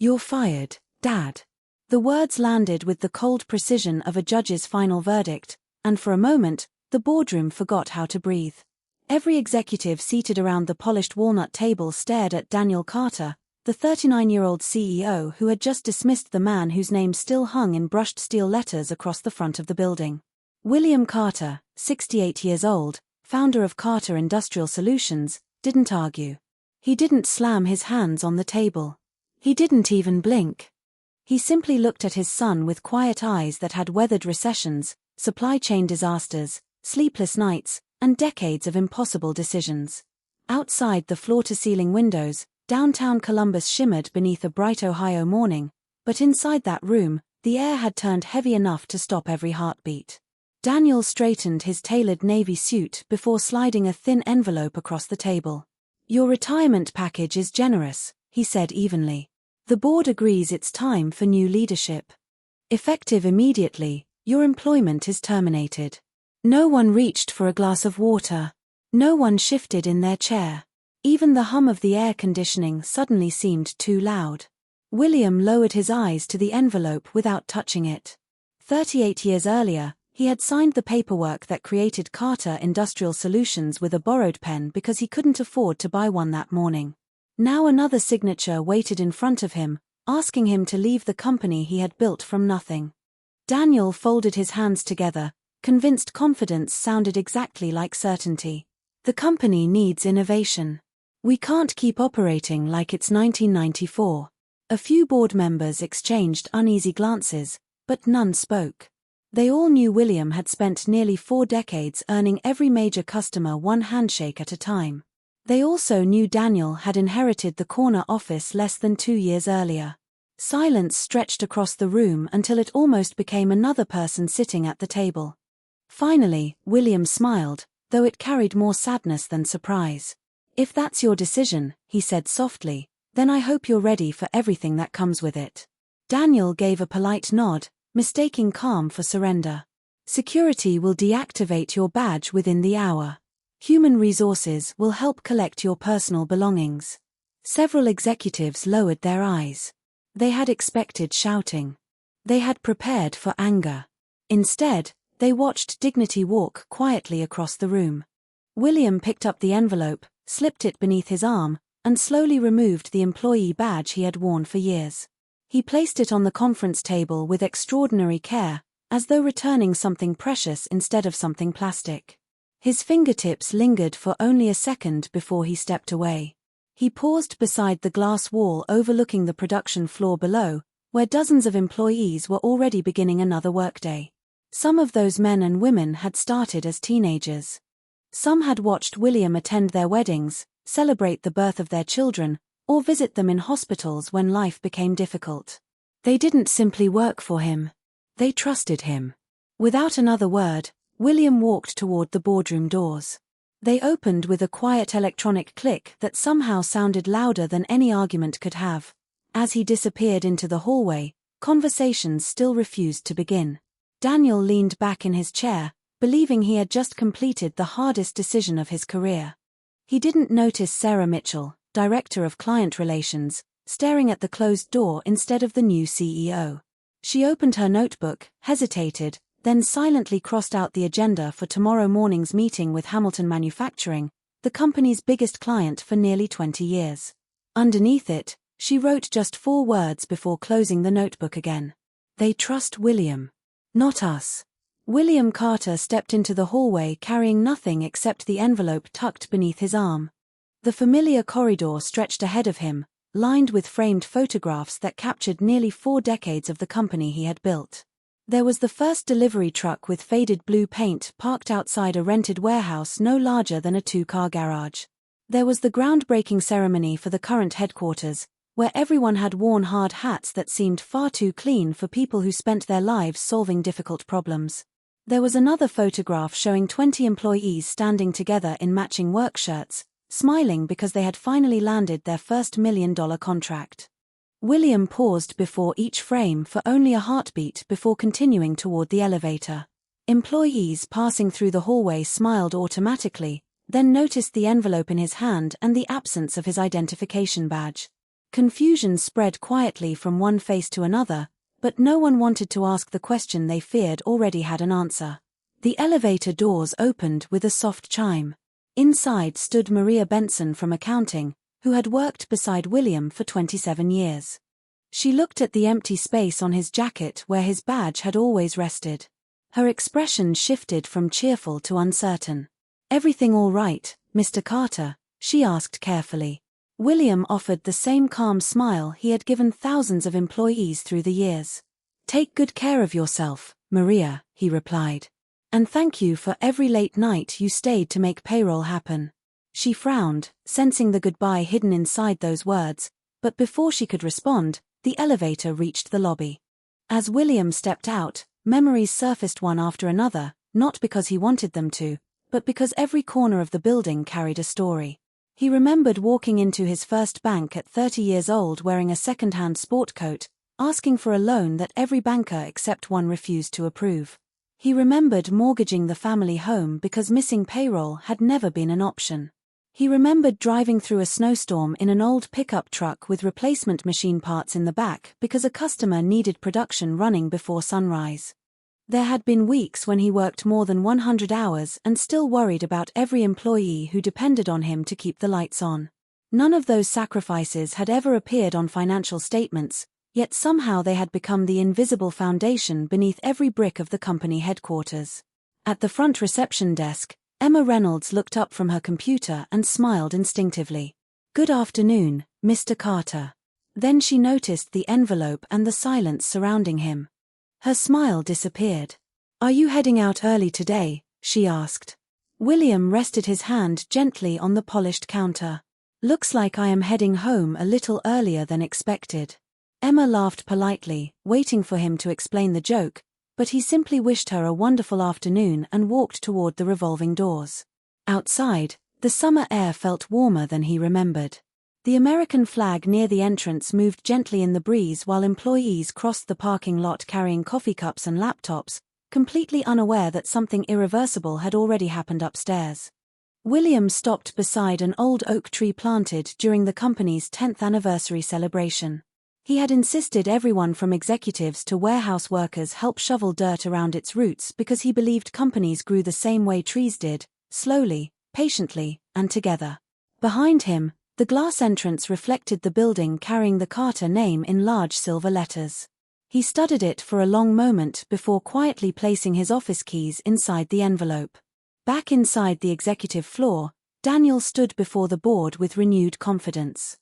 "You're fired, Dad." The words landed with the cold precision of a judge's final verdict, and for a moment, the boardroom forgot how to breathe. Every executive seated around the polished walnut table stared at Daniel Carter, the 39-year-old CEO who had just dismissed the man whose name still hung in brushed steel letters across the front of the building. William Carter, 68 years old, founder of Carter Industrial Solutions, didn't argue. He didn't slam his hands on the table. He didn't even blink. He simply looked at his son with quiet eyes that had weathered recessions, supply chain disasters, sleepless nights, and decades of impossible decisions. Outside the floor-to-ceiling windows, downtown Columbus shimmered beneath a bright Ohio morning, but inside that room, the air had turned heavy enough to stop every heartbeat. Daniel straightened his tailored navy suit before sliding a thin envelope across the table. "Your retirement package is generous," he said evenly. "The board agrees it's time for new leadership. Effective immediately, your employment is terminated." No one reached for a glass of water. No one shifted in their chair. Even the hum of the air conditioning suddenly seemed too loud. William lowered his eyes to the envelope without touching it. 38 years earlier, he had signed the paperwork that created Carter Industrial Solutions with a borrowed pen because he couldn't afford to buy one that morning. Now another signature waited in front of him, asking him to leave the company he had built from nothing. Daniel folded his hands together, convinced confidence sounded exactly like certainty. "The company needs innovation. We can't keep operating like it's 1994. A few board members exchanged uneasy glances, but none spoke. They all knew William had spent nearly 4 decades earning every major customer one handshake at a time. They also knew Daniel had inherited the corner office less than 2 years earlier. Silence stretched across the room until it almost became another person sitting at the table. Finally, William smiled, though it carried more sadness than surprise. "If that's your decision," he said softly, "then I hope you're ready for everything that comes with it." Daniel gave a polite nod, mistaking calm for surrender. "Security will deactivate your badge within the hour. Human resources will help collect your personal belongings." Several executives lowered their eyes. They had expected shouting. They had prepared for anger. Instead, they watched dignity walk quietly across the room. William picked up the envelope, slipped it beneath his arm, and slowly removed the employee badge he had worn for years. He placed it on the conference table with extraordinary care, as though returning something precious instead of something plastic. His fingertips lingered for only a second before he stepped away. He paused beside the glass wall overlooking the production floor below, where dozens of employees were already beginning another workday. Some of those men and women had started as teenagers. Some had watched William attend their weddings, celebrate the birth of their children, or visit them in hospitals when life became difficult. They didn't simply work for him. They trusted him. Without another word, William walked toward the boardroom doors. They opened with a quiet electronic click that somehow sounded louder than any argument could have. As he disappeared into the hallway, conversations still refused to begin. Daniel leaned back in his chair, believing he had just completed the hardest decision of his career. He didn't notice Sarah Mitchell, Director of Client Relations, staring at the closed door instead of the new CEO. She opened her notebook, hesitated, then silently crossed out the agenda for tomorrow morning's meeting with Hamilton Manufacturing, the company's biggest client for nearly 20 years. Underneath it, she wrote just 4 words before closing the notebook again. "They trust William. Not us." William Carter stepped into the hallway carrying nothing except the envelope tucked beneath his arm. The familiar corridor stretched ahead of him, lined with framed photographs that captured nearly 4 decades of the company he had built. There was the first delivery truck with faded blue paint parked outside a rented warehouse no larger than a 2-car garage. There was the groundbreaking ceremony for the current headquarters, where everyone had worn hard hats that seemed far too clean for people who spent their lives solving difficult problems. There was another photograph showing 20 employees standing together in matching work shirts, smiling because they had finally landed their first $1 million contract. William paused before each frame for only a heartbeat before continuing toward the elevator. Employees passing through the hallway smiled automatically, then noticed the envelope in his hand and the absence of his identification badge. Confusion spread quietly from one face to another, but no one wanted to ask the question they feared already had an answer. The elevator doors opened with a soft chime. Inside stood Maria Benson from accounting, who had worked beside William for 27 years. She looked at the empty space on his jacket where his badge had always rested. Her expression shifted from cheerful to uncertain. "Everything all right, Mr. Carter?" she asked carefully. William offered the same calm smile he had given thousands of employees through the years. "Take good care of yourself, Maria," he replied. "And thank you for every late night you stayed to make payroll happen." She frowned, sensing the goodbye hidden inside those words, but before she could respond, the elevator reached the lobby. As William stepped out, memories surfaced one after another, not because he wanted them to, but because every corner of the building carried a story. He remembered walking into his first bank at 30 years old wearing a second-hand sport coat, asking for a loan that every banker except one refused to approve. He remembered mortgaging the family home because missing payroll had never been an option. He remembered driving through a snowstorm in an old pickup truck with replacement machine parts in the back because a customer needed production running before sunrise. There had been weeks when he worked more than 100 hours and still worried about every employee who depended on him to keep the lights on. None of those sacrifices had ever appeared on financial statements, yet somehow they had become the invisible foundation beneath every brick of the company headquarters. At the front reception desk, Emma Reynolds looked up from her computer and smiled instinctively. "Good afternoon, Mr. Carter." Then she noticed the envelope and the silence surrounding him. Her smile disappeared. "Are you heading out early today?" she asked. William rested his hand gently on the polished counter. "Looks like I am heading home a little earlier than expected." Emma laughed politely, waiting for him to explain the joke, but he simply wished her a wonderful afternoon and walked toward the revolving doors. Outside, the summer air felt warmer than he remembered. The American flag near the entrance moved gently in the breeze while employees crossed the parking lot carrying coffee cups and laptops, completely unaware that something irreversible had already happened upstairs. William stopped beside an old oak tree planted during the company's 10th anniversary celebration. He had insisted everyone from executives to warehouse workers help shovel dirt around its roots because he believed companies grew the same way trees did, slowly, patiently, and together. Behind him, the glass entrance reflected the building carrying the Carter name in large silver letters. He studied it for a long moment before quietly placing his office keys inside the envelope. Back inside the executive floor, Daniel stood before the board with renewed confidence.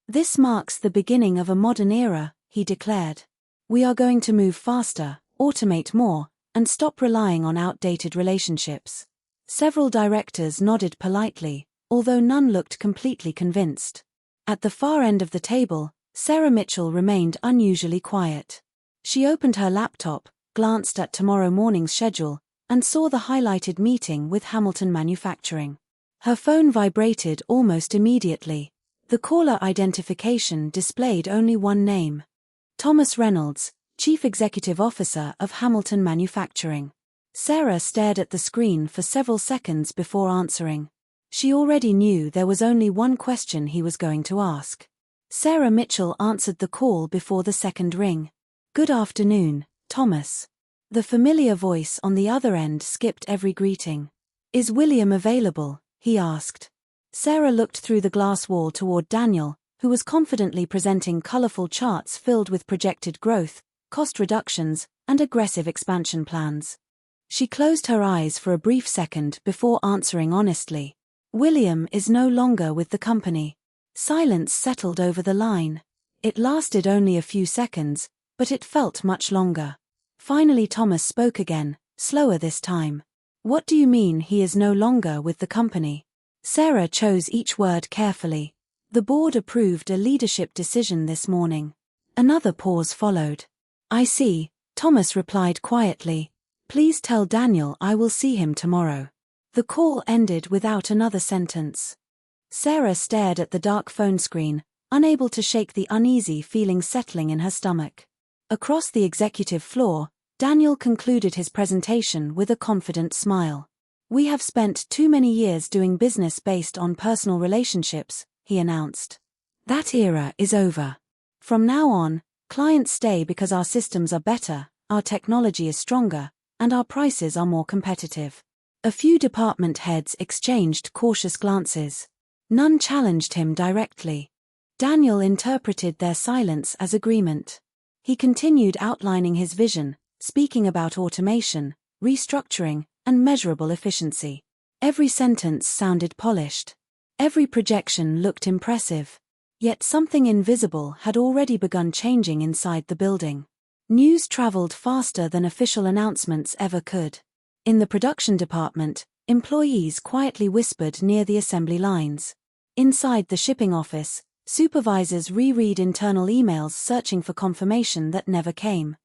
"This marks the beginning of a modern era," he declared. "We are going to move faster, automate more, and stop relying on outdated relationships." Several directors nodded politely, although none looked completely convinced. At the far end of the table, Sarah Mitchell remained unusually quiet. She opened her laptop, glanced at tomorrow morning's schedule, and saw the highlighted meeting with Hamilton Manufacturing. Her phone vibrated almost immediately. The caller identification displayed only one name: Thomas Reynolds, Chief Executive Officer of Hamilton Manufacturing. Sarah stared at the screen for several seconds before answering. She already knew there was only one question he was going to ask. Sarah Mitchell answered the call before the second ring. "Good afternoon, Thomas." The familiar voice on the other end skipped every greeting. "Is William available?" he asked. Sarah looked through the glass wall toward Daniel, who was confidently presenting colorful charts filled with projected growth, cost reductions, and aggressive expansion plans. She closed her eyes for a brief second before answering honestly. "William is no longer with the company." Silence settled over the line. It lasted only a few seconds, but it felt much longer. Finally Thomas spoke again, slower this time. "What do you mean he is no longer with the company?" Sarah chose each word carefully. "The board approved a leadership decision this morning." Another pause followed. "I see," Thomas replied quietly. "Please tell Daniel I will see him tomorrow." The call ended without another sentence. Sarah stared at the dark phone screen, unable to shake the uneasy feeling settling in her stomach. Across the executive floor, Daniel concluded his presentation with a confident smile. "We have spent too many years doing business based on personal relationships," he announced. That era is over. From now on, clients stay because our systems are better, our technology is stronger, and our prices are more competitive. A few department heads exchanged cautious glances. None challenged him directly. Daniel interpreted their silence as agreement. He continued outlining his vision, speaking about automation, restructuring, and measurable efficiency. Every sentence sounded polished. Every projection looked impressive. Yet something invisible had already begun changing inside the building. News traveled faster than official announcements ever could. In the production department, employees quietly whispered near the assembly lines. Inside the shipping office, supervisors reread internal emails searching for confirmation that never came.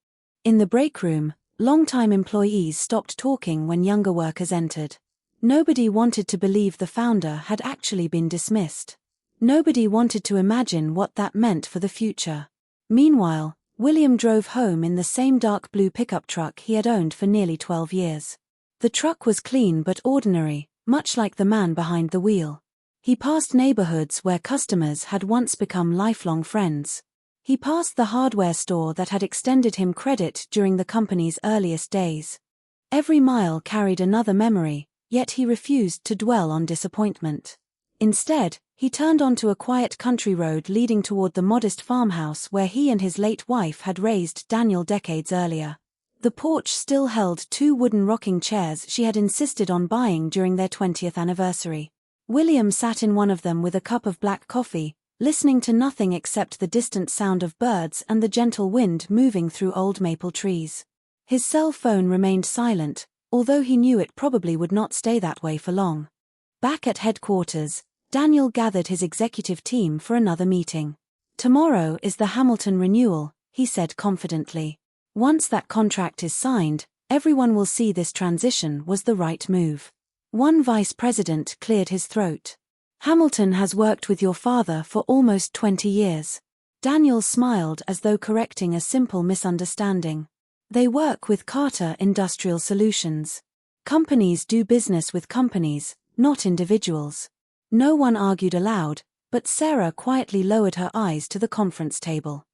In the break room, longtime employees stopped talking when younger workers entered. Nobody wanted to believe the founder had actually been dismissed. Nobody wanted to imagine what that meant for the future. Meanwhile, William drove home in the same dark blue pickup truck he had owned for nearly 12 years. The truck was clean but ordinary, much like the man behind the wheel. He passed neighborhoods where customers had once become lifelong friends. He passed the hardware store that had extended him credit during the company's earliest days. Every mile carried another memory, yet he refused to dwell on disappointment. Instead, he turned onto a quiet country road leading toward the modest farmhouse where he and his late wife had raised Daniel decades earlier. The porch still held 2 wooden rocking chairs she had insisted on buying during their 20th anniversary. William sat in one of them with a cup of black coffee, listening to nothing except the distant sound of birds and the gentle wind moving through old maple trees. His cell phone remained silent, although he knew it probably would not stay that way for long. Back at headquarters, Daniel gathered his executive team for another meeting. "Tomorrow is the Hamilton renewal," he said confidently. "Once that contract is signed, everyone will see this transition was the right move." One vice president cleared his throat. "Hamilton has worked with your father for almost 20 years. Daniel smiled as though correcting a simple misunderstanding. "They work with Carter Industrial Solutions. Companies do business with companies, not individuals." No one argued aloud, but Sarah quietly lowered her eyes to the conference table.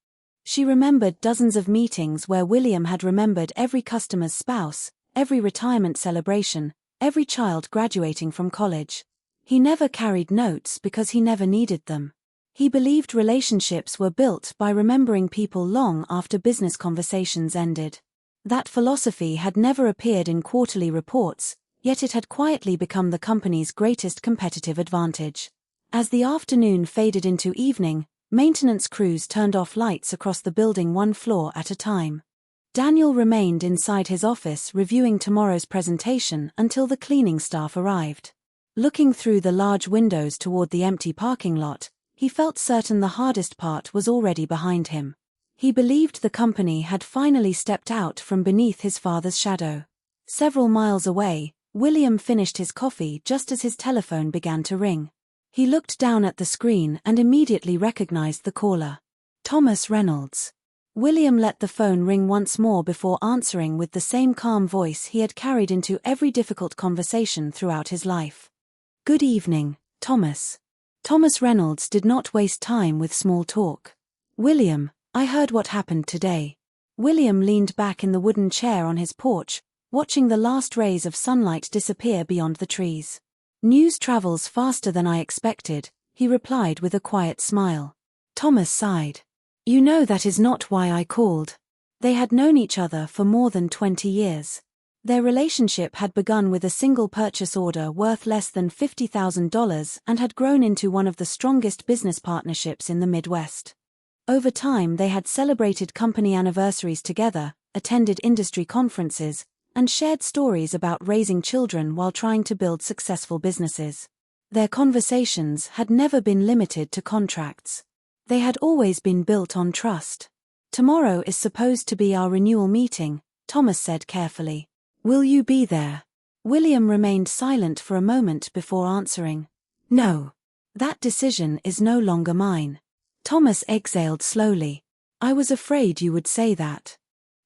She remembered dozens of meetings where William had remembered every customer's spouse, every retirement celebration, every child graduating from college. He never carried notes because he never needed them. He believed relationships were built by remembering people long after business conversations ended. That philosophy had never appeared in quarterly reports, yet it had quietly become the company's greatest competitive advantage. As the afternoon faded into evening, maintenance crews turned off lights across the building one floor at a time. Daniel remained inside his office reviewing tomorrow's presentation until the cleaning staff arrived. Looking through the large windows toward the empty parking lot, he felt certain the hardest part was already behind him. He believed the company had finally stepped out from beneath his father's shadow. Several miles away, William finished his coffee just as his telephone began to ring. He looked down at the screen and immediately recognized the caller. Thomas Reynolds. William let the phone ring once more before answering with the same calm voice he had carried into every difficult conversation throughout his life. "Good evening, Thomas." Thomas Reynolds did not waste time with small talk. "William, I heard what happened today." William leaned back in the wooden chair on his porch, watching the last rays of sunlight disappear beyond the trees. "News travels faster than I expected," he replied with a quiet smile. Thomas sighed. "You know that is not why I called." They had known each other for more than 20 years. Their relationship had begun with a single purchase order worth less than $50,000 and had grown into one of the strongest business partnerships in the Midwest. Over time they had celebrated company anniversaries together, attended industry conferences, and shared stories about raising children while trying to build successful businesses. Their conversations had never been limited to contracts. They had always been built on trust. "Tomorrow is supposed to be our renewal meeting," Thomas said carefully. "Will you be there?" William remained silent for a moment before answering. "No. That decision is no longer mine." Thomas exhaled slowly. "I was afraid you would say that."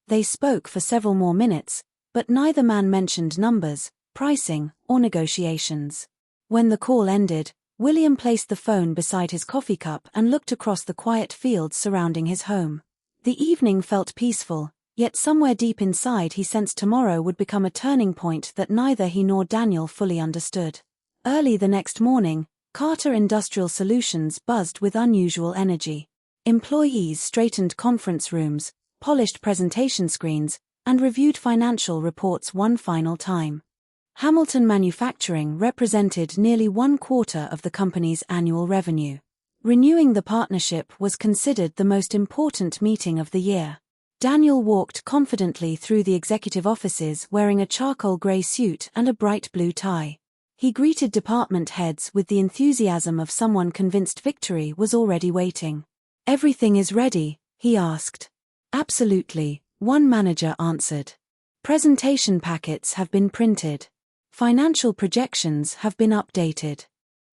They spoke for several more minutes, but neither man mentioned numbers, pricing, or negotiations. When the call ended, William placed the phone beside his coffee cup and looked across the quiet fields surrounding his home. The evening felt peaceful, yet somewhere deep inside he sensed tomorrow would become a turning point that neither he nor Daniel fully understood. Early the next morning, Carter Industrial Solutions buzzed with unusual energy. Employees straightened conference rooms, polished presentation screens, and reviewed financial reports one final time. Hamilton Manufacturing represented nearly 1/4 of the company's annual revenue. Renewing the partnership was considered the most important meeting of the year. Daniel walked confidently through the executive offices wearing a charcoal gray suit and a bright blue tie. He greeted department heads with the enthusiasm of someone convinced victory was already waiting. "Everything is ready?" he asked. "Absolutely," one manager answered. "Presentation packets have been printed. Financial projections have been updated.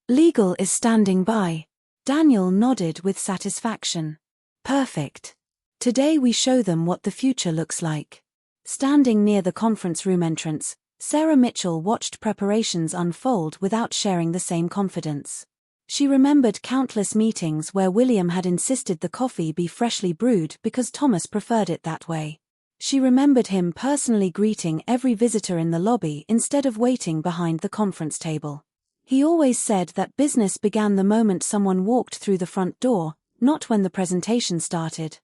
Legal is standing by." Daniel nodded with satisfaction. "Perfect. Today we show them what the future looks like." Standing near the conference room entrance, Sarah Mitchell watched preparations unfold without sharing the same confidence. She remembered countless meetings where William had insisted the coffee be freshly brewed because Thomas preferred it that way. She remembered him personally greeting every visitor in the lobby instead of waiting behind the conference table. He always said that business began the moment someone walked through the front door, not when the presentation started.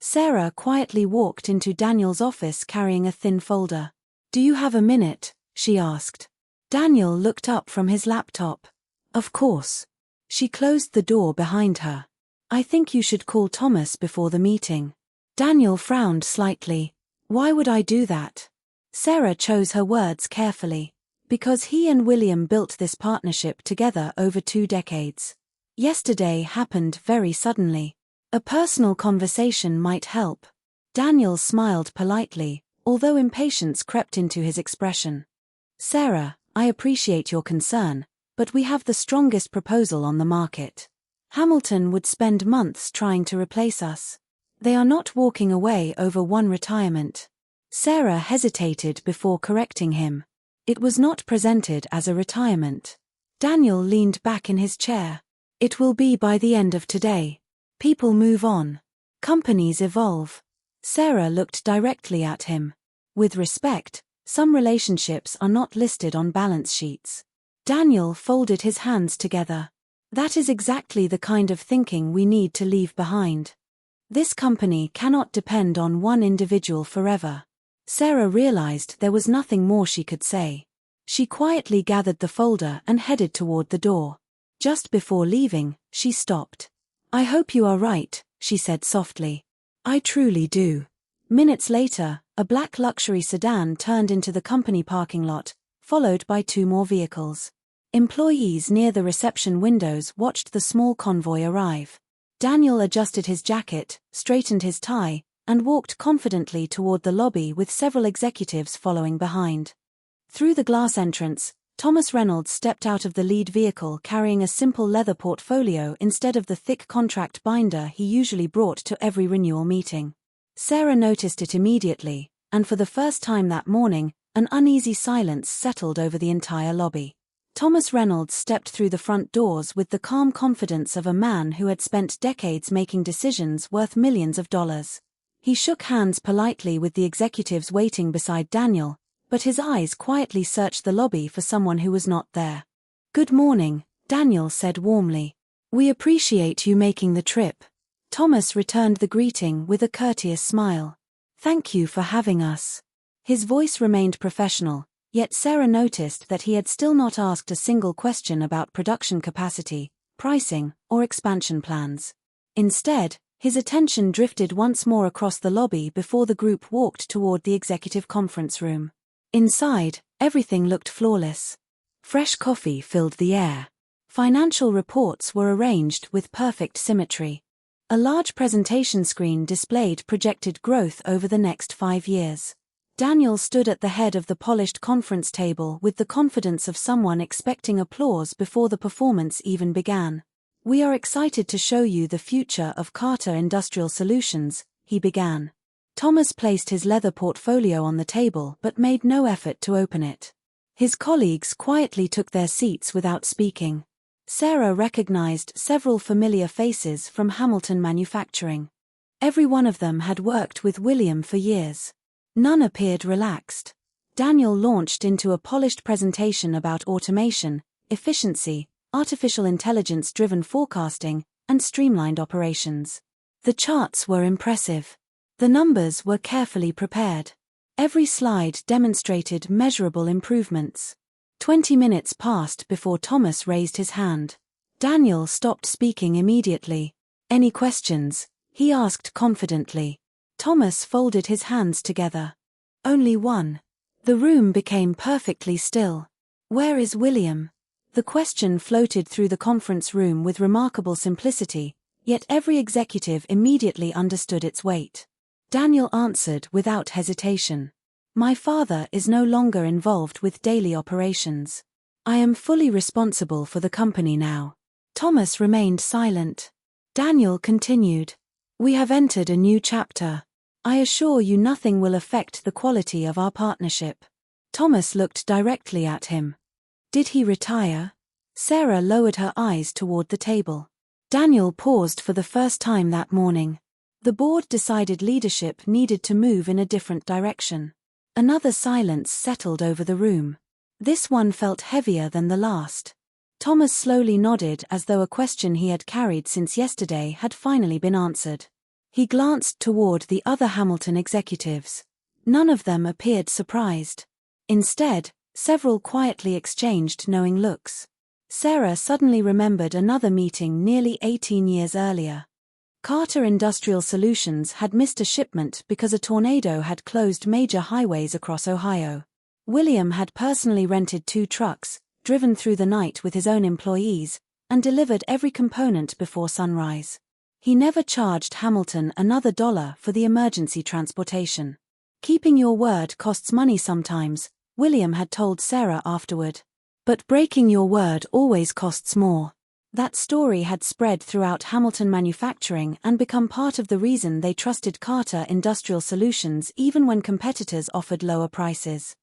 Sarah quietly walked into Daniel's office carrying a thin folder. "Do you have a minute?" she asked. Daniel looked up from his laptop. "Of course." She closed the door behind her. "I think you should call Thomas before the meeting." Daniel frowned slightly. "Why would I do that?" Sarah chose her words carefully. "Because he and William built this partnership together over 2 decades. Yesterday happened very suddenly. A personal conversation might help." Daniel smiled politely, although impatience crept into his expression. "Sarah, I appreciate your concern, but we have the strongest proposal on the market. Hamilton would spend months trying to replace us. They are not walking away over one retirement." Sarah hesitated before correcting him. "It was not presented as a retirement." Daniel leaned back in his chair. "It will be by the end of today. People move on. Companies evolve." Sarah looked directly at him. "With respect, some relationships are not listed on balance sheets." Daniel folded his hands together. "That is exactly the kind of thinking we need to leave behind. This company cannot depend on one individual forever." Sarah realized there was nothing more she could say. She quietly gathered the folder and headed toward the door. Just before leaving, she stopped. "I hope you are right," she said softly. "I truly do." Minutes later, a black luxury sedan turned into the company parking lot, followed by 2 more vehicles. Employees near the reception windows watched the small convoy arrive. Daniel adjusted his jacket, straightened his tie, and walked confidently toward the lobby with several executives following behind. Through the glass entrance, Thomas Reynolds stepped out of the lead vehicle carrying a simple leather portfolio instead of the thick contract binder he usually brought to every renewal meeting. Sarah noticed it immediately, and for the first time that morning, an uneasy silence settled over the entire lobby. Thomas Reynolds stepped through the front doors with the calm confidence of a man who had spent decades making decisions worth millions of dollars. He shook hands politely with the executives waiting beside Daniel, but his eyes quietly searched the lobby for someone who was not there. "Good morning," Daniel said warmly. "We appreciate you making the trip." Thomas returned the greeting with a courteous smile. "Thank you for having us." His voice remained professional, yet Sarah noticed that he had still not asked a single question about production capacity, pricing, or expansion plans. Instead, his attention drifted once more across the lobby before the group walked toward the executive conference room. Inside, everything looked flawless. Fresh coffee filled the air. Financial reports were arranged with perfect symmetry. A large presentation screen displayed projected growth over the next 5 years. Daniel stood at the head of the polished conference table with the confidence of someone expecting applause before the performance even began. "We are excited to show you the future of Carter Industrial Solutions," he began. Thomas placed his leather portfolio on the table but made no effort to open it. His colleagues quietly took their seats without speaking. Sarah recognized several familiar faces from Hamilton Manufacturing. Every one of them had worked with William for years. None appeared relaxed. Daniel launched into a polished presentation about automation, efficiency, artificial intelligence-driven forecasting, and streamlined operations. The charts were impressive. The numbers were carefully prepared. Every slide demonstrated measurable improvements. 20 minutes passed before Thomas raised his hand. Daniel stopped speaking immediately. "Any questions?" he asked confidently. Thomas folded his hands together. "Only one." The room became perfectly still. "Where is William?" The question floated through the conference room with remarkable simplicity, yet every executive immediately understood its weight. Daniel answered without hesitation. "My father is no longer involved with daily operations. I am fully responsible for the company now." Thomas remained silent. Daniel continued. "We have entered a new chapter. I assure you nothing will affect the quality of our partnership." Thomas looked directly at him. "Did he retire?" Sarah lowered her eyes toward the table. Daniel paused for the first time that morning. The board decided leadership needed to move in a different direction. Another silence settled over the room. This one felt heavier than the last. Thomas slowly nodded as though a question he had carried since yesterday had finally been answered. He glanced toward the other Hamilton executives. None of them appeared surprised. Instead, several quietly exchanged knowing looks. Sarah suddenly remembered another meeting nearly 18 years earlier. Carter Industrial Solutions had missed a shipment because a tornado had closed major highways across Ohio. William had personally rented 2 trucks, driven through the night with his own employees, and delivered every component before sunrise. He never charged Hamilton another dollar for the emergency transportation. "Keeping your word costs money sometimes," William had told Sarah afterward. "But breaking your word always costs more." That story had spread throughout Hamilton Manufacturing and become part of the reason they trusted Carter Industrial Solutions even when competitors offered lower prices.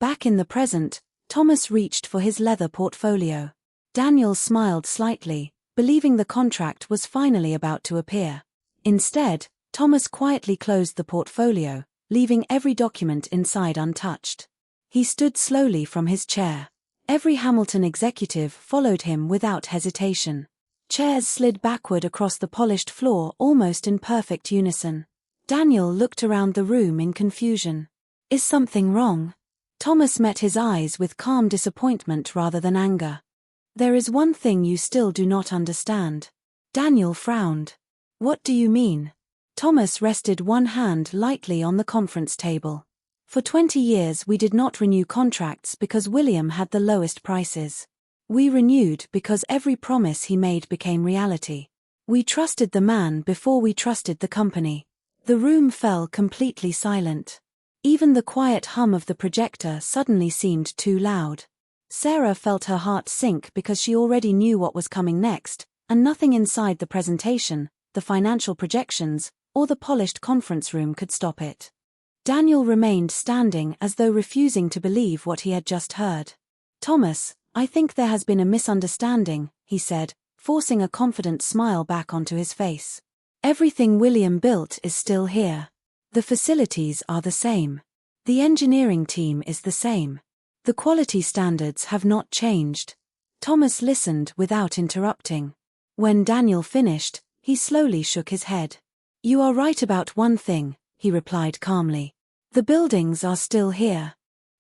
Back in the present, Thomas reached for his leather portfolio. Daniel smiled slightly, believing the contract was finally about to appear. Instead, Thomas quietly closed the portfolio, leaving every document inside untouched. He stood slowly from his chair. Every Hamilton executive followed him without hesitation. Chairs slid backward across the polished floor almost in perfect unison. Daniel looked around the room in confusion. "Is something wrong?" Thomas met his eyes with calm disappointment rather than anger. "There is one thing you still do not understand." Daniel frowned. "What do you mean?" Thomas rested one hand lightly on the conference table. "For 20 years we did not renew contracts because William had the lowest prices. We renewed because every promise he made became reality. We trusted the man before we trusted the company." The room fell completely silent. Even the quiet hum of the projector suddenly seemed too loud. Sarah felt her heart sink because she already knew what was coming next, and nothing inside the presentation, the financial projections, or the polished conference room could stop it. Daniel remained standing as though refusing to believe what he had just heard. "Thomas, I think there has been a misunderstanding," he said, forcing a confident smile back onto his face. "Everything William built is still here. The facilities are the same. The engineering team is the same. The quality standards have not changed." Thomas listened without interrupting. When Daniel finished, he slowly shook his head. "You are right about one thing," he replied calmly. "The buildings are still here.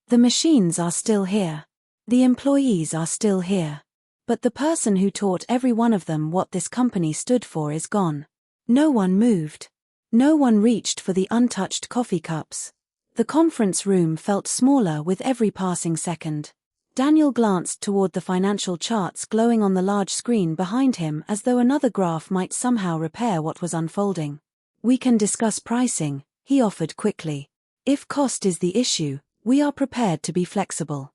The machines are still here. The employees are still here. But the person who taught every one of them what this company stood for is gone." No one moved. No one reached for the untouched coffee cups. The conference room felt smaller with every passing second. Daniel glanced toward the financial charts glowing on the large screen behind him as though another graph might somehow repair what was unfolding. "We can discuss pricing," he offered quickly. "If cost is the issue, we are prepared to be flexible."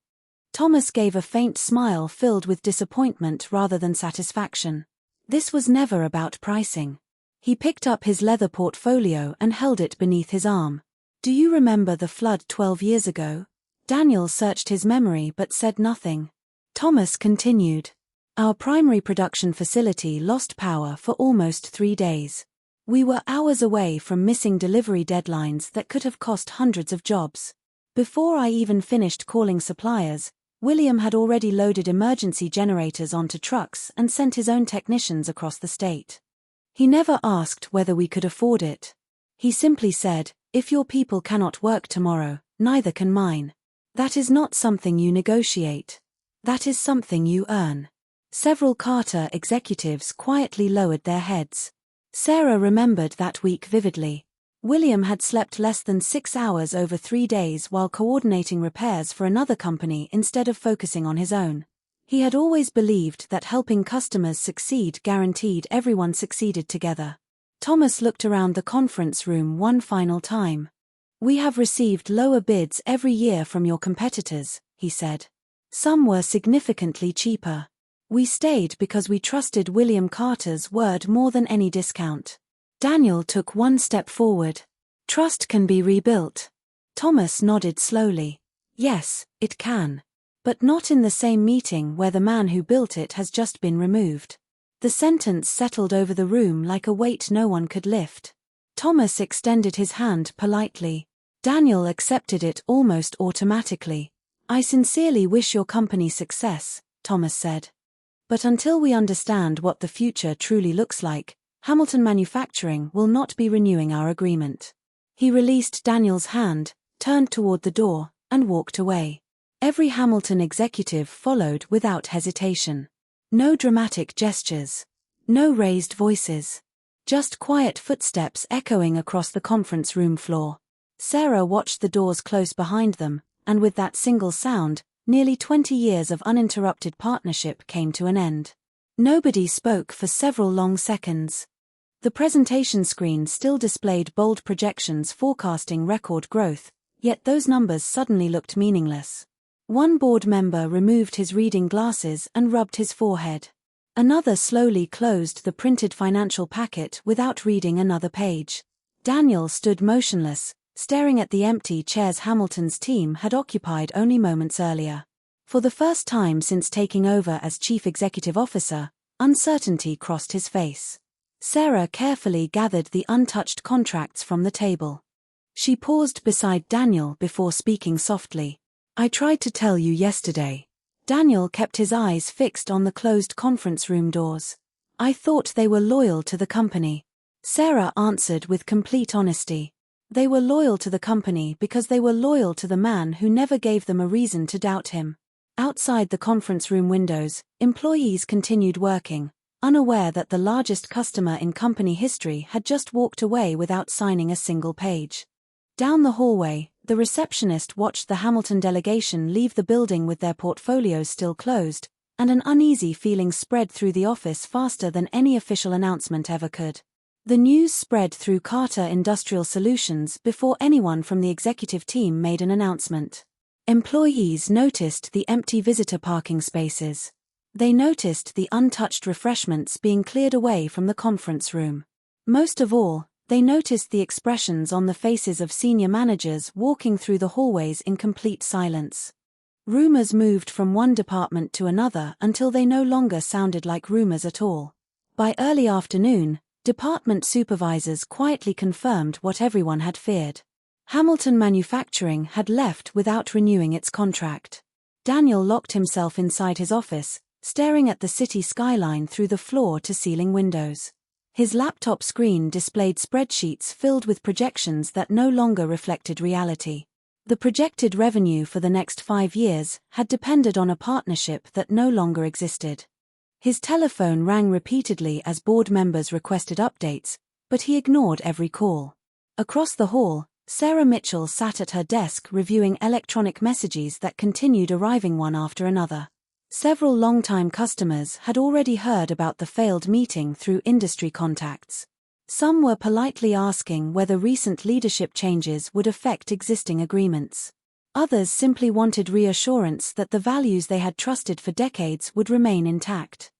Thomas gave a faint smile filled with disappointment rather than satisfaction. This was never about pricing. He picked up his leather portfolio and held it beneath his arm. "Do you remember the flood 12 years ago?" Daniel searched his memory but said nothing. Thomas continued. Our primary production facility lost power for almost 3 days. We were hours away from missing delivery deadlines that could have cost hundreds of jobs. Before I even finished calling suppliers, William had already loaded emergency generators onto trucks and sent his own technicians across the state. He never asked whether we could afford it. He simply said, "If your people cannot work tomorrow, neither can mine. That is not something you negotiate. That is something you earn." Several Carter executives quietly lowered their heads. Sarah remembered that week vividly. William had slept less than 6 hours over 3 days while coordinating repairs for another company instead of focusing on his own. He had always believed that helping customers succeed guaranteed everyone succeeded together. Thomas looked around the conference room one final time. "We have received lower bids every year from your competitors," he said. "Some were significantly cheaper. We stayed because we trusted William Carter's word more than any discount." Daniel took one step forward. "Trust can be rebuilt." Thomas nodded slowly. "Yes, it can. But not in the same meeting where the man who built it has just been removed." The sentence settled over the room like a weight no one could lift. Thomas extended his hand politely. Daniel accepted it almost automatically. "I sincerely wish your company success," Thomas said. "But until we understand what the future truly looks like, Hamilton Manufacturing will not be renewing our agreement." He released Daniel's hand, turned toward the door, and walked away. Every Hamilton executive followed without hesitation. No dramatic gestures. No raised voices. Just quiet footsteps echoing across the conference room floor. Sarah watched the doors close behind them, and with that single sound, nearly 20 years of uninterrupted partnership came to an end. Nobody spoke for several long seconds. The presentation screen still displayed bold projections forecasting record growth, yet those numbers suddenly looked meaningless. One board member removed his reading glasses and rubbed his forehead. Another slowly closed the printed financial packet without reading another page. Daniel stood motionless, staring at the empty chairs Hamilton's team had occupied only moments earlier. For the first time since taking over as chief executive officer, uncertainty crossed his face. Sarah carefully gathered the untouched contracts from the table. She paused beside Daniel before speaking softly. "I tried to tell you yesterday." Daniel kept his eyes fixed on the closed conference room doors. "I thought they were loyal to the company." Sarah answered with complete honesty. They were loyal to the company because they were loyal to the man who never gave them a reason to doubt him. Outside the conference room windows, employees continued working, unaware that the largest customer in company history had just walked away without signing a single page. Down the hallway, the receptionist watched the Hamilton delegation leave the building with their portfolios still closed, and an uneasy feeling spread through the office faster than any official announcement ever could. The news spread through Carter Industrial Solutions before anyone from the executive team made an announcement. Employees noticed the empty visitor parking spaces. They noticed the untouched refreshments being cleared away from the conference room. Most of all, they noticed the expressions on the faces of senior managers walking through the hallways in complete silence. Rumors moved from one department to another until they no longer sounded like rumors at all. By early afternoon, department supervisors quietly confirmed what everyone had feared. Hamilton Manufacturing had left without renewing its contract. Daniel locked himself inside his office, staring at the city skyline through the floor-to-ceiling windows. His laptop screen displayed spreadsheets filled with projections that no longer reflected reality. The projected revenue for the next 5 years had depended on a partnership that no longer existed. His telephone rang repeatedly as board members requested updates, but he ignored every call. Across the hall, Sarah Mitchell sat at her desk reviewing electronic messages that continued arriving one after another. Several longtime customers had already heard about the failed meeting through industry contacts. Some were politely asking whether recent leadership changes would affect existing agreements. Others simply wanted reassurance that the values they had trusted for decades would remain intact.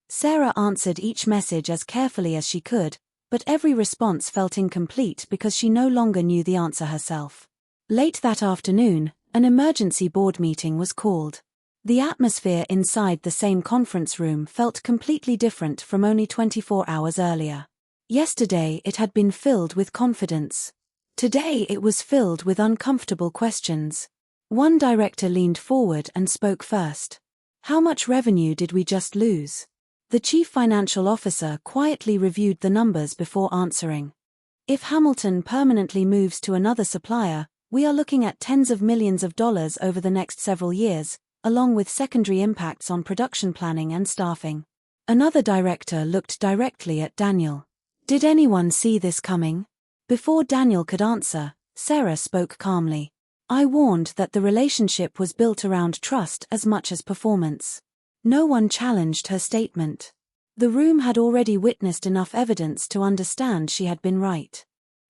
Sarah answered each message as carefully as she could, but every response felt incomplete because she no longer knew the answer herself. Late that afternoon, an emergency board meeting was called. The atmosphere inside the same conference room felt completely different from only 24 hours earlier. Yesterday it had been filled with confidence. Today it was filled with uncomfortable questions. One director leaned forward and spoke first. "How much revenue did we just lose?" The chief financial officer quietly reviewed the numbers before answering. "If Hamilton permanently moves to another supplier, we are looking at tens of millions of dollars over the next several years, along with secondary impacts on production planning and staffing." Another director looked directly at Daniel. "Did anyone see this coming?" Before Daniel could answer, Sarah spoke calmly. "I warned that the relationship was built around trust as much as performance." No one challenged her statement. The room had already witnessed enough evidence to understand she had been right.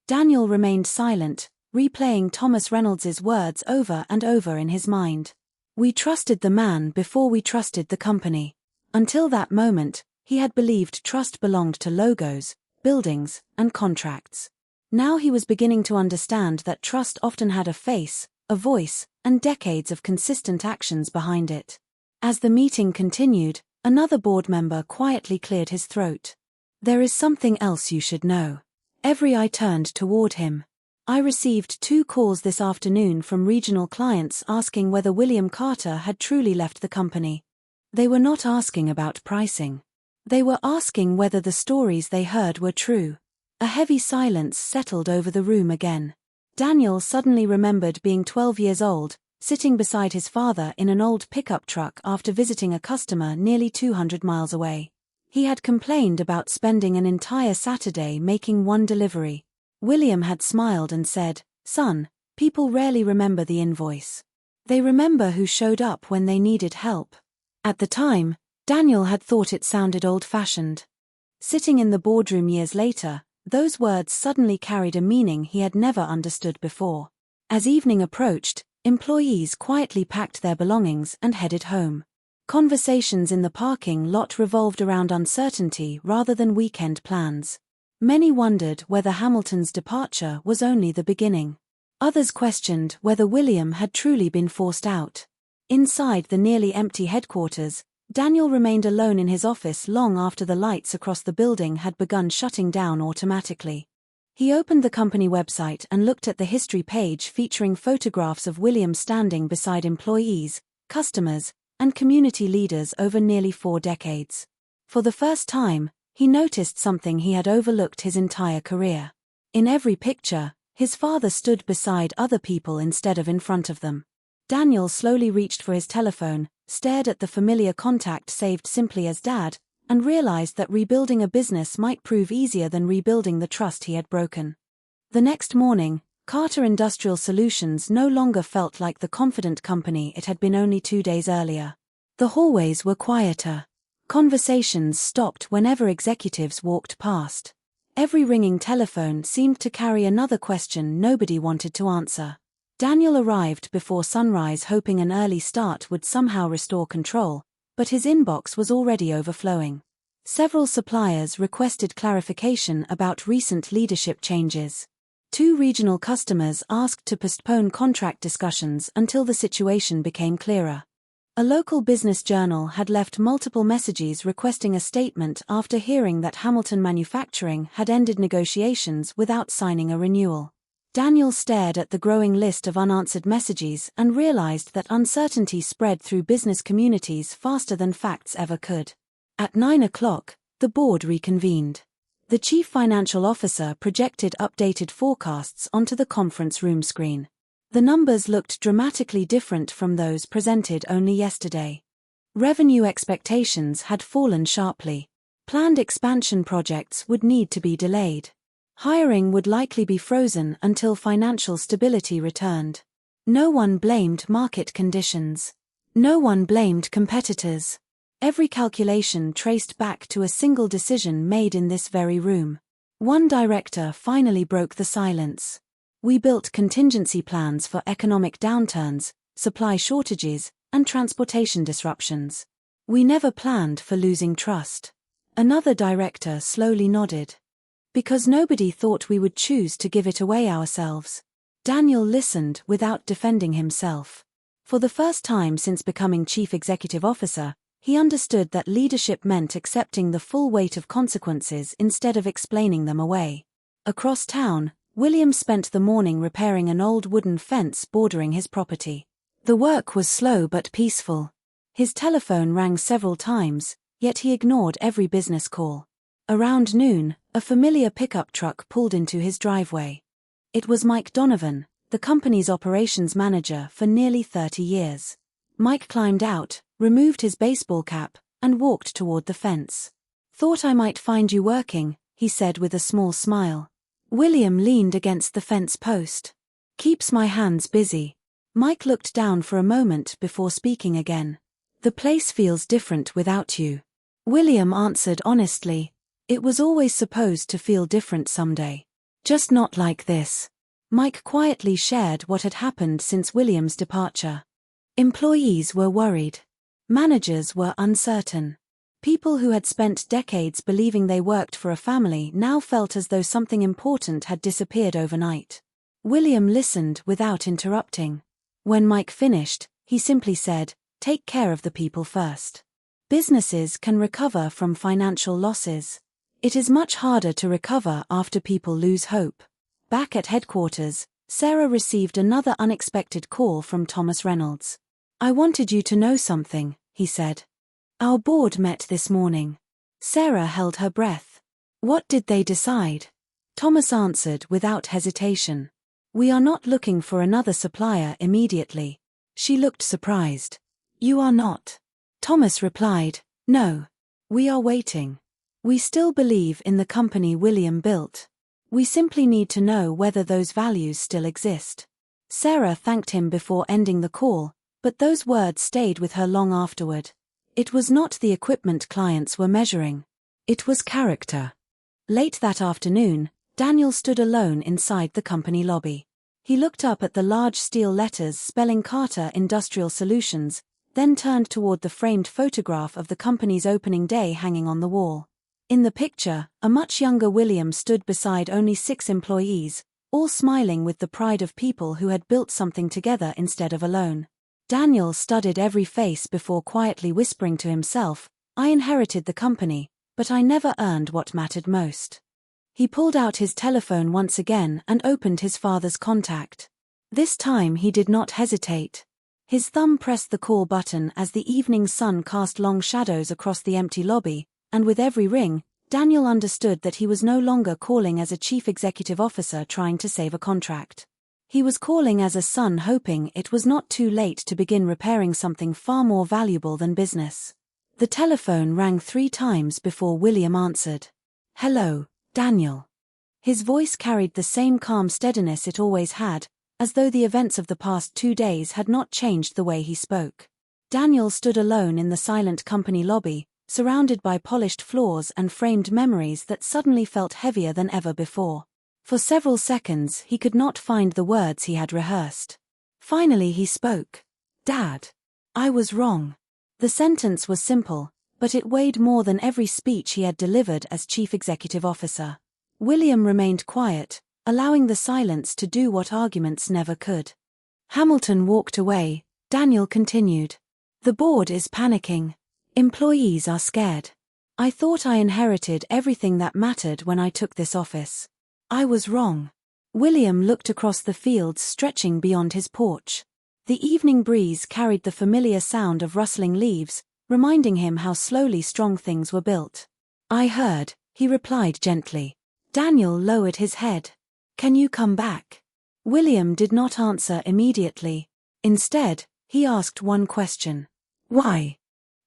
Daniel remained silent, replaying Thomas Reynolds's words over and over in his mind. "We trusted the man before we trusted the company." Until that moment, he had believed trust belonged to logos, buildings, and contracts. Now he was beginning to understand that trust often had a face, a voice, and decades of consistent actions behind it. As the meeting continued, another board member quietly cleared his throat. "There is something else you should know." Every eye turned toward him. "I received 2 calls this afternoon from regional clients asking whether William Carter had truly left the company. They were not asking about pricing. They were asking whether the stories they heard were true." A heavy silence settled over the room again. Daniel suddenly remembered being 12 years old, sitting beside his father in an old pickup truck after visiting a customer nearly 200 miles away. He had complained about spending an entire Saturday making one delivery. William had smiled and said, "Son, people rarely remember the invoice. They remember who showed up when they needed help." At the time, Daniel had thought it sounded old-fashioned. Sitting in the boardroom years later, those words suddenly carried a meaning he had never understood before. As evening approached, employees quietly packed their belongings and headed home. Conversations in the parking lot revolved around uncertainty rather than weekend plans. Many wondered whether Hamilton's departure was only the beginning. Others questioned whether William had truly been forced out. Inside the nearly empty headquarters, Daniel remained alone in his office long after the lights across the building had begun shutting down automatically. He opened the company website and looked at the history page featuring photographs of William standing beside employees, customers, and community leaders over nearly 4 decades. For the first time, he noticed something he had overlooked his entire career. In every picture, his father stood beside other people instead of in front of them. Daniel slowly reached for his telephone, stared at the familiar contact saved simply as Dad, and realized that rebuilding a business might prove easier than rebuilding the trust he had broken. The next morning, Carter Industrial Solutions no longer felt like the confident company it had been only 2 days earlier. The hallways were quieter. Conversations stopped whenever executives walked past. Every ringing telephone seemed to carry another question nobody wanted to answer. Daniel arrived before sunrise hoping an early start would somehow restore control, but his inbox was already overflowing. Several suppliers requested clarification about recent leadership changes. 2 regional customers asked to postpone contract discussions until the situation became clearer. A local business journal had left multiple messages requesting a statement after hearing that Hamilton Manufacturing had ended negotiations without signing a renewal. Daniel stared at the growing list of unanswered messages and realized that uncertainty spread through business communities faster than facts ever could. At 9 o'clock, the board reconvened. The chief financial officer projected updated forecasts onto the conference room screen. The numbers looked dramatically different from those presented only yesterday. Revenue expectations had fallen sharply. Planned expansion projects would need to be delayed. Hiring would likely be frozen until financial stability returned. No one blamed market conditions. No one blamed competitors. Every calculation traced back to a single decision made in this very room. One director finally broke the silence. "We built contingency plans for economic downturns, supply shortages, and transportation disruptions. We never planned for losing trust." Another director slowly nodded. "Because nobody thought we would choose to give it away ourselves." Daniel listened without defending himself. For the first time since becoming chief executive officer, he understood that leadership meant accepting the full weight of consequences instead of explaining them away. Across town, William spent the morning repairing an old wooden fence bordering his property. The work was slow but peaceful. His telephone rang several times, yet he ignored every business call. Around noon, a familiar pickup truck pulled into his driveway. It was Mike Donovan, the company's operations manager for nearly 30 years. Mike climbed out, removed his baseball cap, and walked toward the fence. "Thought I might find you working," he said with a small smile. William leaned against the fence post. "Keeps my hands busy." Mike looked down for a moment before speaking again. "The place feels different without you." William answered honestly, "It was always supposed to feel different someday. Just not like this." Mike quietly shared what had happened since William's departure. Employees were worried. Managers were uncertain. People who had spent decades believing they worked for a family now felt as though something important had disappeared overnight. William listened without interrupting. When Mike finished, he simply said, "Take care of the people first. Businesses can recover from financial losses. It is much harder to recover after people lose hope." Back at headquarters, Sarah received another unexpected call from Thomas Reynolds. "I wanted you to know something," he said. "Our board met this morning." Sarah held her breath. "What did they decide?" Thomas answered without hesitation. "We are not looking for another supplier immediately." She looked surprised. "You are not?" Thomas replied, "No. We are waiting. We still believe in the company William built. We simply need to know whether those values still exist." Sarah thanked him before ending the call, but those words stayed with her long afterward. It was not the equipment clients were measuring. It was character. Late that afternoon, Daniel stood alone inside the company lobby. He looked up at the large steel letters spelling Carter Industrial Solutions, then turned toward the framed photograph of the company's opening day hanging on the wall. In the picture, a much younger William stood beside only 6 employees, all smiling with the pride of people who had built something together instead of alone. Daniel studied every face before quietly whispering to himself, "I inherited the company, but I never earned what mattered most." He pulled out his telephone once again and opened his father's contact. This time he did not hesitate. His thumb pressed the call button as the evening sun cast long shadows across the empty lobby, and with every ring, Daniel understood that he was no longer calling as a chief executive officer trying to save a contract. He was calling as a son hoping it was not too late to begin repairing something far more valuable than business. The telephone rang 3 times before William answered. "Hello, Daniel." His voice carried the same calm steadiness it always had, as though the events of the past 2 days had not changed the way he spoke. Daniel stood alone in the silent company lobby, surrounded by polished floors and framed memories that suddenly felt heavier than ever before. For several seconds he could not find the words he had rehearsed. Finally he spoke. "Dad, I was wrong." The sentence was simple, but it weighed more than every speech he had delivered as chief executive officer. William remained quiet, allowing the silence to do what arguments never could. Hamilton walked away. Daniel continued. "The board is panicking. Employees are scared. I thought I inherited everything that mattered when I took this office. I was wrong." William looked across the fields stretching beyond his porch. The evening breeze carried the familiar sound of rustling leaves, reminding him how slowly strong things were built. "I heard," he replied gently. Daniel lowered his head. "Can you come back?" William did not answer immediately. Instead, he asked one question. "Why?"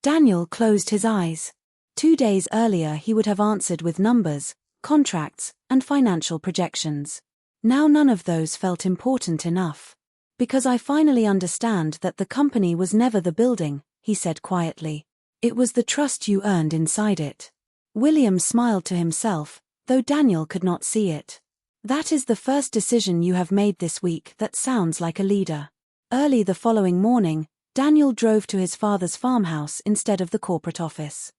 Daniel closed his eyes. 2 days earlier he would have answered with numbers, contracts, and financial projections. Now none of those felt important enough. "Because I finally understand that the company was never the building," he said quietly. "It was the trust you earned inside it." William smiled to himself, though Daniel could not see it. "That is the first decision you have made this week that sounds like a leader." Early the following morning, Daniel drove to his father's farmhouse instead of the corporate office.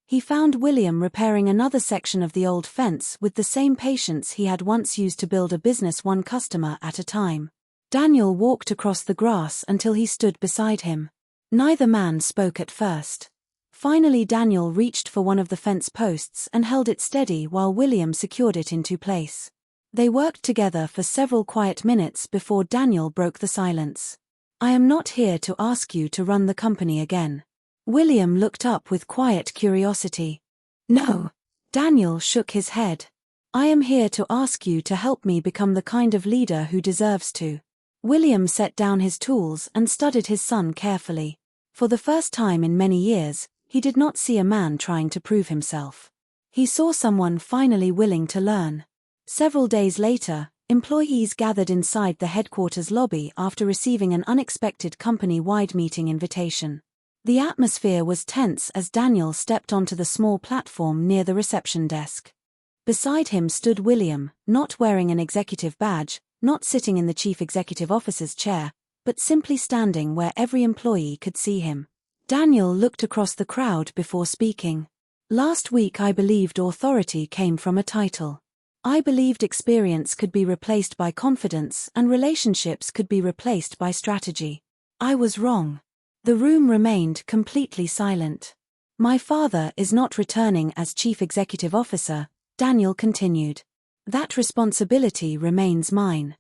He found William repairing another section of the old fence with the same patience he had once used to build a business one customer at a time. Daniel walked across the grass until he stood beside him. Neither man spoke at first. Finally Daniel reached for one of the fence posts and held it steady while William secured it into place. They worked together for several quiet minutes before Daniel broke the silence. "I am not here to ask you to run the company again." William looked up with quiet curiosity. "No." Daniel shook his head. "I am here to ask you to help me become the kind of leader who deserves to." William set down his tools and studied his son carefully. For the first time in many years, he did not see a man trying to prove himself. He saw someone finally willing to learn. Several days later, employees gathered inside the headquarters lobby after receiving an unexpected company-wide meeting invitation. The atmosphere was tense as Daniel stepped onto the small platform near the reception desk. Beside him stood William, not wearing an executive badge, not sitting in the chief executive officer's chair, but simply standing where every employee could see him. Daniel looked across the crowd before speaking. "Last week I believed authority came from a title. I believed experience could be replaced by confidence and relationships could be replaced by strategy. I was wrong." The room remained completely silent. "My father is not returning as chief executive officer," Daniel continued. "That responsibility remains mine.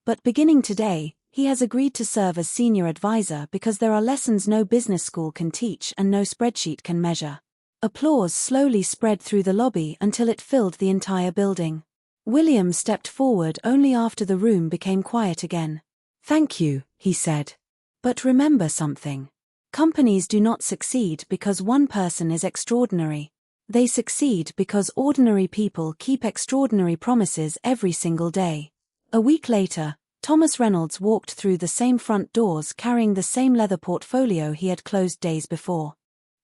But beginning today, he has agreed to serve as senior advisor because there are lessons no business school can teach and no spreadsheet can measure." Applause slowly spread through the lobby until it filled the entire building. William stepped forward only after the room became quiet again. "Thank you," he said. "But remember something. Companies do not succeed because one person is extraordinary. They succeed because ordinary people keep extraordinary promises every single day." A week later, Thomas Reynolds walked through the same front doors carrying the same leather portfolio he had closed days before.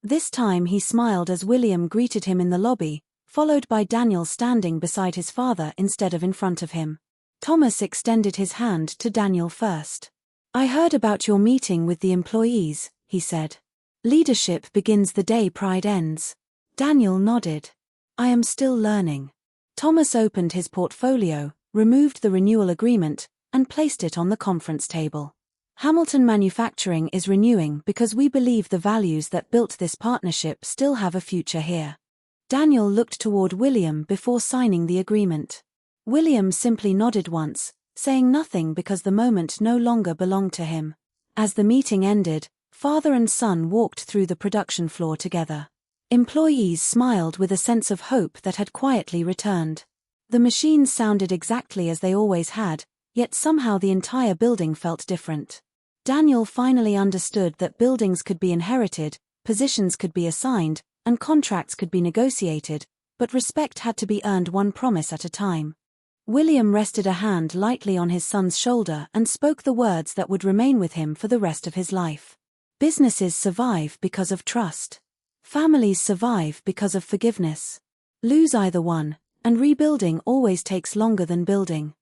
This time he smiled as William greeted him in the lobby, followed by Daniel standing beside his father instead of in front of him. Thomas extended his hand to Daniel first. "I heard about your meeting with the employees," he said. "Leadership begins the day pride ends." Daniel nodded. "I am still learning." Thomas opened his portfolio, removed the renewal agreement, and placed it on the conference table. "Hamilton Manufacturing is renewing because we believe the values that built this partnership still have a future here." Daniel looked toward William before signing the agreement. William simply nodded once, saying nothing because the moment no longer belonged to him. As the meeting ended, father and son walked through the production floor together. Employees smiled with a sense of hope that had quietly returned. The machines sounded exactly as they always had, yet somehow the entire building felt different. Daniel finally understood that buildings could be inherited, positions could be assigned, and contracts could be negotiated, but respect had to be earned one promise at a time. William rested a hand lightly on his son's shoulder and spoke the words that would remain with him for the rest of his life. "Businesses survive because of trust. Families survive because of forgiveness. Lose either one, and rebuilding always takes longer than building."